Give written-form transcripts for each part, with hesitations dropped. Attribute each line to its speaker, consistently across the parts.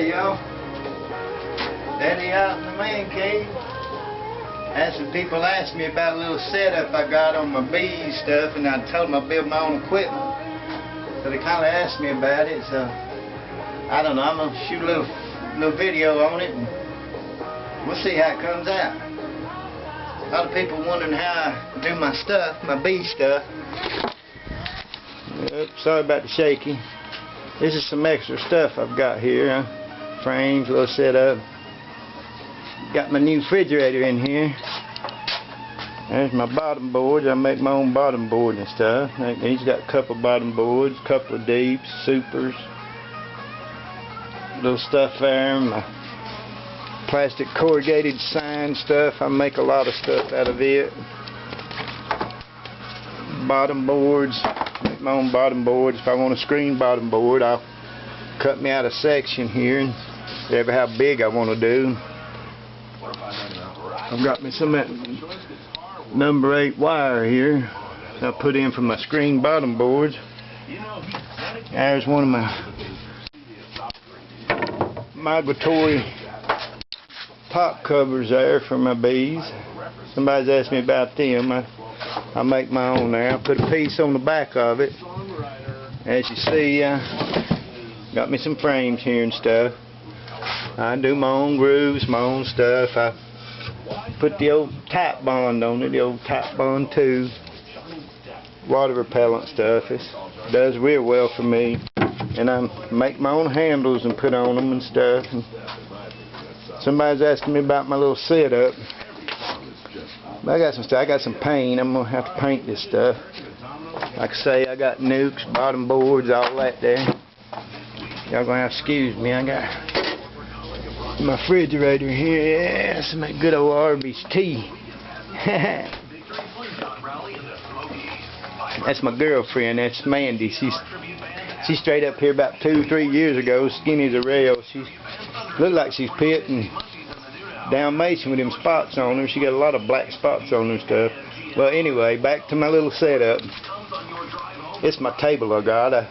Speaker 1: Hey y'all, Daddy out in the man cave. Had some people ask me about a little setup I got on my bees stuff, and I told them I build my own equipment. So they kind of asked me about it, so I don't know, I'm going to shoot a little video on it, and we'll see how it comes out. A lot of people wondering how I do my stuff, my bee stuff. Oops, sorry about the shaky. This is some extra stuff I've got here. Frames, little setup. Got my new refrigerator in here. There's my bottom boards. I make my own bottom board and stuff. He's got a couple bottom boards, a couple of deeps, supers. Little stuff there. My plastic corrugated sign stuff. I make a lot of stuff out of it. Bottom boards. Make my own bottom boards. If I want a screen bottom board, I'll cut me out a section here and whatever how big I want to do. I've got me some number 8 wire here I put in for my screen bottom boards. There's one of my migratory top covers there for my bees. Somebody's asked me about them. I make my own there. I put a piece on the back of it. As you see, got me some frames here and stuff. I do my own grooves, my own stuff. I put the old Type Bond on it, the old Type Bond 2 water repellent stuff. It does real well for me. And I make my own handles and put on them and stuff. And somebody's asking me about my little setup. I got some stuff. I got some paint. I'm gonna have to paint this stuff. Like I say, I got nukes, bottom boards, all that there. Y'all gonna have to excuse me. I got my refrigerator here. Yeah, some of that good old Arby's tea. That's my girlfriend. That's Mandy. She's straight up here about 2-3 years ago, skinny as a rail. She looked like she's pitting Dalmatian with them spots on her. She got a lot of black spots on her and stuff. Well, anyway, back to my little setup. It's my table I got. I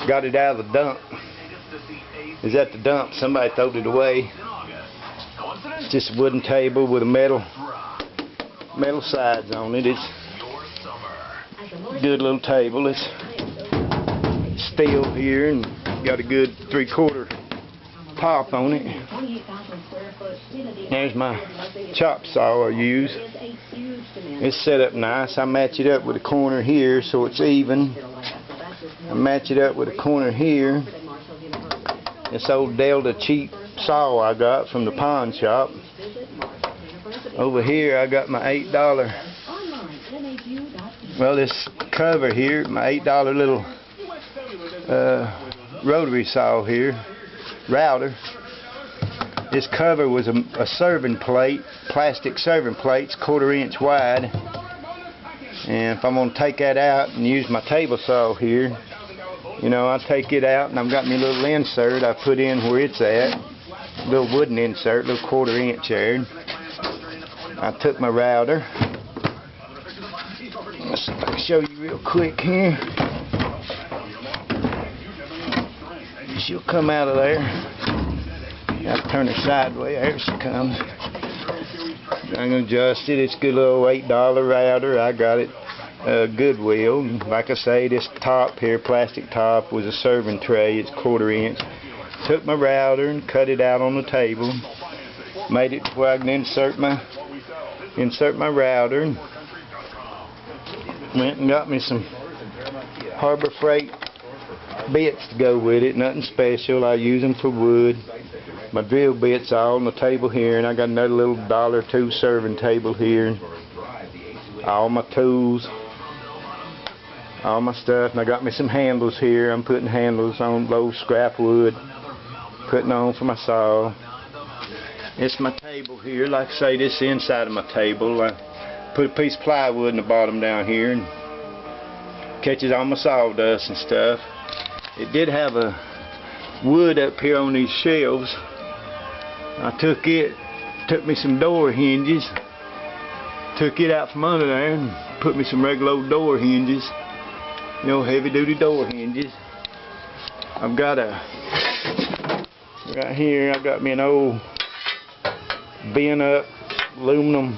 Speaker 1: got it out of the dump. It's at the dump. Somebody threw it away. It's just a wooden table with a metal sides on it. It's a good little table. It's steel here and got a good 3/4 top on it. There's my chop saw I use. It's set up nice. I match it up with a corner here so it's even. I match it up with a corner here. This old Delta cheap saw I got from the pawn shop. Over here I got my $8. Well, this cover here, my $8 little rotary saw here, router. This cover was a serving plate, plastic serving plates, 1/4 inch wide. And if I'm going to take that out and use my table saw here, you know, I take it out and I've got my little insert I put in where it's at. A little wooden insert, little 1/4 inch there. I took my router. Let's see if I can show you real quick here. She'll come out of there. I turn her sideways. There she comes. I'm going to adjust it. It's a good little $8 router. I got it Goodwill. Like I say, this top here, plastic top, was a serving tray. It's 1/4 inch. Took my router and cut it out on the table. Made it where I can insert my router. Went and got me some Harbor Freight bits to go with it. Nothing special. I use them for wood. My drill bits all on the table here, and I got another little $1.02 serving table here. All my tools, all my stuff, and I got me some handles here. I'm putting handles on low scrap wood, putting on for my saw. It's my table here. Like I say, this is the inside of my table. I put a piece of plywood in the bottom down here and catches all my sawdust and stuff. It did have a wood up here on these shelves. I took me some door hinges, took it out from under there and put me some regular old door hinges, you know, heavy duty door hinges. I've got a Right here I got me an old bent up aluminum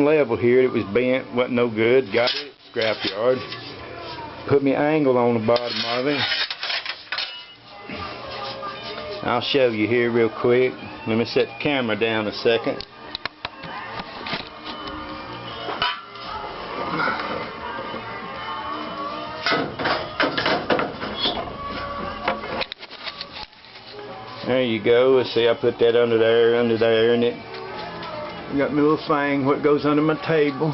Speaker 1: level here. It was bent, wasn't no good. Got it at the scrapyard. Put me angle on the bottom of it. I'll show you here real quick. Let me set the camera down a second. There you go. Let's see, I put that under there, and it got my little thing what goes under my table.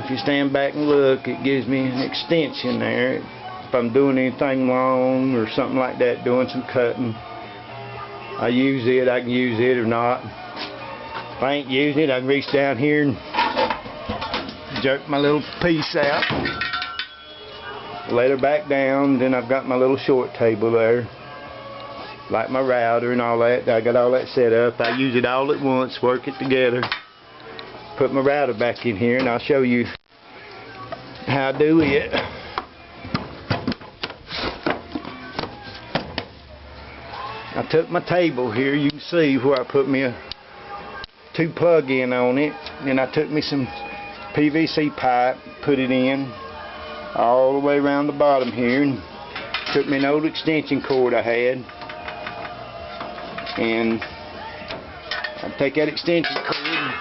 Speaker 1: If you stand back and look, it gives me an extension there. If I'm doing anything long or something like that, doing some cutting, I use it. I can use it or not. If I ain't using it, I can reach down here and jerk my little piece out, lay her back down. Then I've got my little short table there, like my router and all that. I got all that set up. I use it all at once, work it together. Put my router back in here, and I'll show you how I do it. I took my table here, you can see where I put me a 2 plug-in on it. Then I took me some PVC pipe, put it in all the way around the bottom here, and took me an old extension cord I had, and I take that extension cord and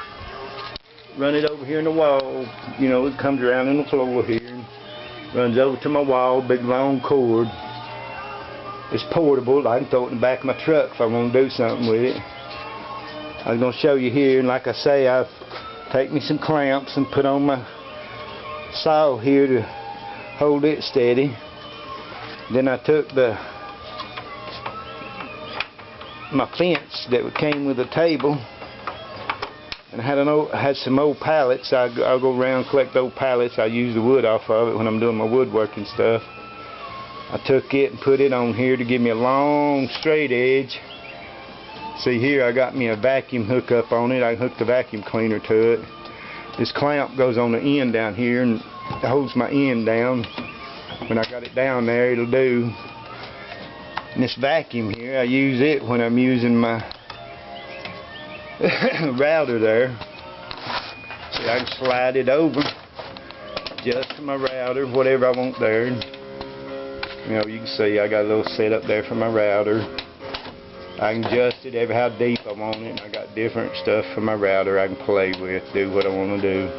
Speaker 1: run it over here in the wall. You know, it comes around in the floor here and runs over to my wall. Big long cord. It's portable. I can throw it in the back of my truck if I want to do something with it. I'm going to show you here, and like I say, I take me some clamps and put on my saw here to hold it steady. Then I took my fence that came with the table, and I had some old pallets. I'll go around and collect old pallets. I use the wood off of it when I'm doing my woodworking stuff. I took it and put it on here to give me a long straight edge. See here, I got me a vacuum hookup on it. I can hook the vacuum cleaner to it. This clamp goes on the end down here and it holds my end down. When I got it down there, it'll do. And this vacuum here, I use it when I'm using my router there. See, I can slide it over just to my router, whatever I want there. You know, you can see I got a little setup there for my router. I can adjust it every how deep I want it. And I got different stuff for my router I can play with, do what I want to do.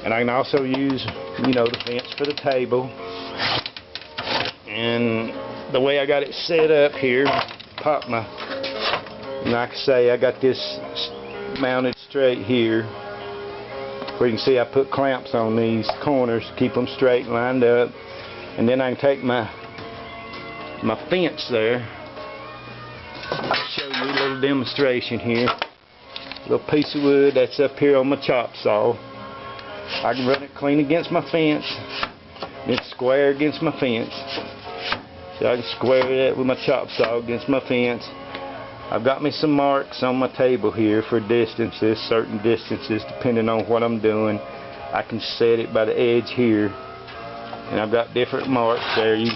Speaker 1: And I can also use, you know, the fence for the table. And the way I got it set up here, pop my, like I say, I got this mounted straight here. Where you can see I put clamps on these corners to keep them straight and lined up. And then I can take my fence there. I'll show you a little demonstration here. A little piece of wood that's up here on my chop saw. I can run it clean against my fence. It's square against my fence. So I can square it with my chop saw against my fence. I've got me some marks on my table here for distances, certain distances depending on what I'm doing. I can set it by the edge here. And I've got different marks there. You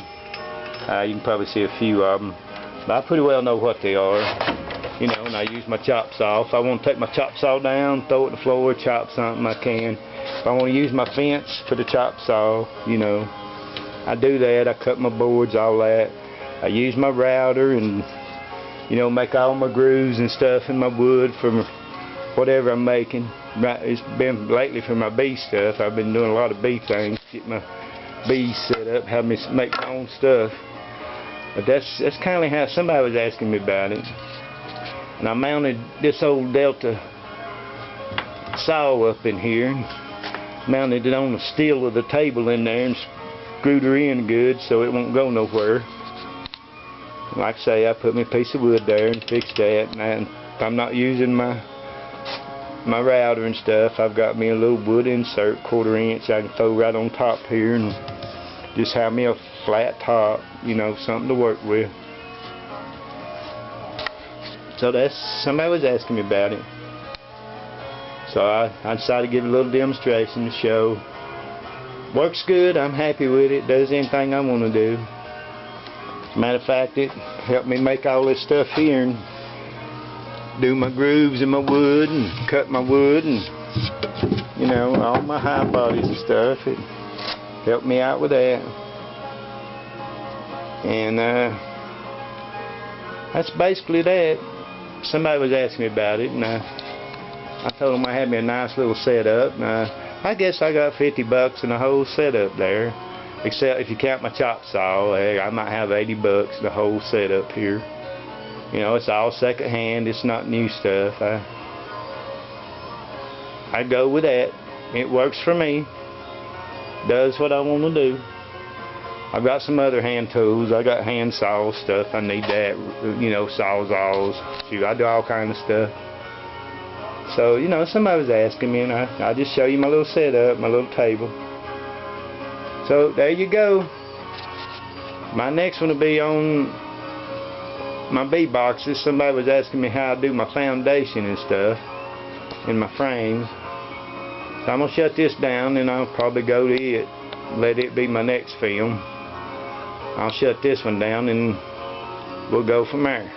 Speaker 1: can probably see a few of them. But I pretty well know what they are. You know, and I use my chop saw. If I want to take my chop saw down, throw it on the floor, chop something, I can. If I want to use my fence for the chop saw, you know, I do that. I cut my boards, all that. I use my router and, you know, make all my grooves and stuff in my wood for whatever I'm making. It's been lately for my bee stuff. I've been doing a lot of bee things. Get my bees set up, have me make my own stuff. But that's kind of how somebody was asking me about it. And I mounted this old Delta saw up in here, mounted it on the steel of the table in there and screwed her in good so it won't go nowhere. Like I say, I put me a piece of wood there and fixed that. And if I'm not using my router and stuff, I've got me a little wood insert, 1/4 inch, I can throw right on top here and just have me a flat top, you know, something to work with. So somebody was asking me about it. So I decided to give a little demonstration to show. Works good, I'm happy with it, does anything I want to do. Matter of fact, it helped me make all this stuff here and do my grooves in my wood and cut my wood and, you know, all my high bodies and stuff. It helped me out with that. And that's basically that. Somebody was asking me about it, and I told them I had me a nice little setup. And I guess I got $50 in the whole setup there. Except if you count my chop saw, I might have $80 in the whole setup here. You know, it's all second hand, it's not new stuff. I go with that. It works for me. Does what I want to do. I've got some other hand tools. I got hand saw stuff. I need that, you know, sawzalls. Shoot, I do all kinds of stuff. So, you know, somebody was asking me, and I just show you my little setup, my little table. So there you go. My next one will be on my bee boxes. Somebody was asking me how I do my foundation and stuff in my frames. So I'm gonna shut this down, and I'll probably go to it. Let it be my next film. I'll shut this one down, and we'll go from there.